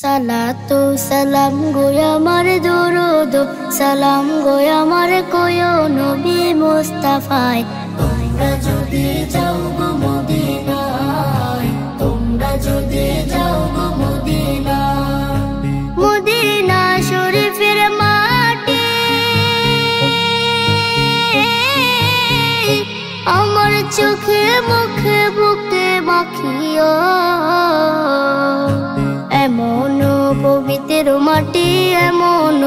সালাতু সালাম গো আমার দরুদ সালাম গো আমার কোয় নবী মুস্তাফায়। তোমরা যদি যাও গো মদিনায়, তোমরা যদি যাও গো মদিনায়, মদিনা শরীফের মাটি আমার চোখে মুখে বুকে মাখিও। এমন পবিত্র মাটি, এমন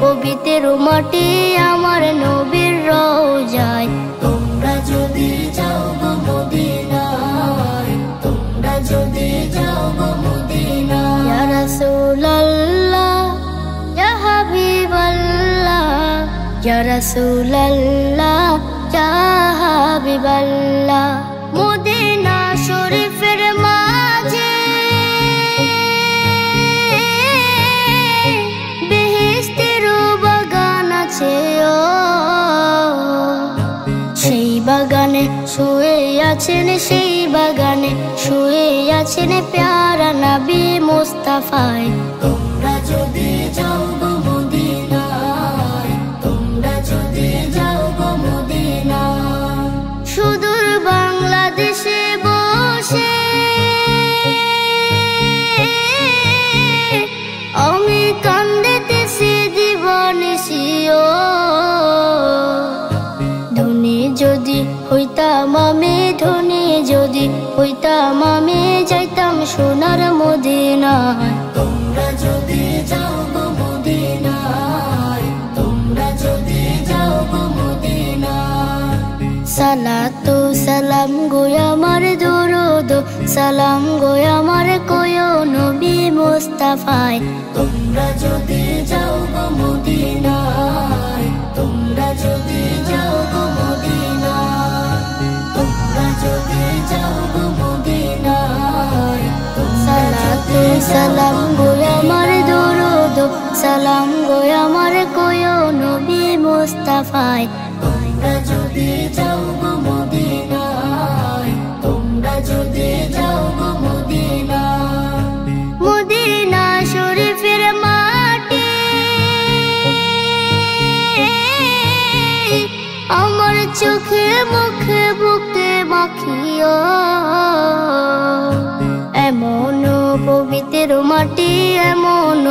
পবিত্র মাটি আমার নবীর রওজায়। তোমরা যদি যাও গো মদিনায়, তোমরা যদি যাও গো মদিনায়। ইয়া রাসূলুল্লাহ ইয়া হাবিবাল্লাহ, ইয়া রাসূলুল্লাহ ইয়া হাবিবাল্লাহ। মদিনা শরীফের মাঝে সেই বাগানে শুয়ে আছেন, সেই বাগানে শুয়ে আছেন প্যারা নবী মুস্তাফায়। তোমরা যদি যাও গো মদিনায়, তোমরা যদি যাও গো মদিনায়। সুদূর বাংলাদেশে বসে আমি কান্দিতেছি দিবানিশিও। ধনী যদি হইতাম আমি, ধনী যদি হইতাম আমি, যাইতাম সোনার মদিনায়। তোমরা যদি যাও গো মদিনায়, তোমরা যদি যাও গো মদিনায়। সালাতু সালাম গো আমার দরুদ সালাম গো আমার কোয় নবী মুস্তাফায়। তোমরা যদি যাও গো মদিনায়, তোমরা যদি যাও গো মদিনায়, তোমরা যদি যাও গো মদিনায়। সালাতু সালাম গো আমার দরুদ সালাম গো আমার কোয় নবী মুস্তাফায়। তোমরা যদি যাও গো মদিনায়, তোমরা যদি যাও গো মদিনায়। মদিনা শরীফের মাটি আমার চোখে মুখে বুকে মাখিও। এমন পবিত্র মাটি, এমন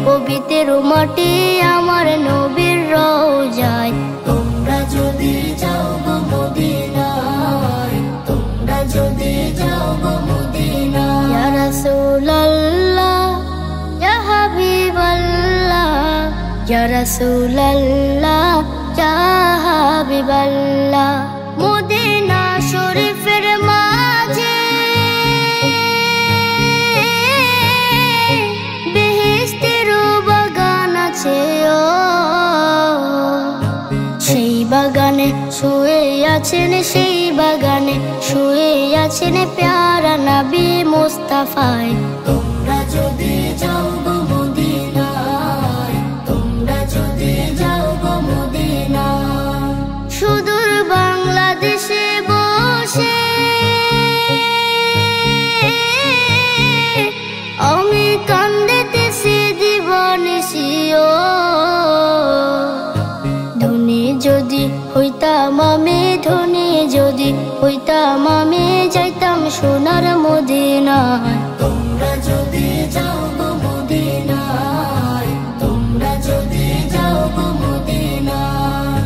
পবিত্র মাটি আমার নবীর রওজায়। তোমরা যদি যাও গো মদিনায়, তোমরা যদি যাও গো মদিনায়। ইয়া রাসূলুল্লাহ ইয়া হাবিবাল্লাহ, ইয়া রাসূলুল্লাহ ইয়া হাবিবাল্লাহ। মদিনা শরীফের মাঝে বেহেশতের বাগান আছে সেই বাগানে শুয়ে আছেন, সেই বাগানে শুয়ে আছেন প্যারা নবী মুস্তাফায়। তোমরা যদি যাও গো মদিনায়, তোমরা যদি যাও গো মদিনায়। সুদূর বাংলাদেশে বসে আমি কান্দিতেছি দিবানিশিও। ধনী যদি হইতাম আমি, ধনী যদি হইতাম আমি, যাইতাম সোনার মদিনায়। তোমরা যদি যাও গো মদিনায়, তোমরা যদি যাও গো মদিনায়।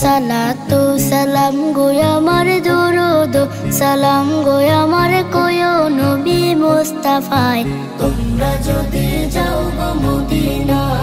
সালাতু সালাম গো আমার দরুদ সালাম গো আমার কোয় নবী মুস্তাফায়। তোমরা যদি যাও গো মদিনায়।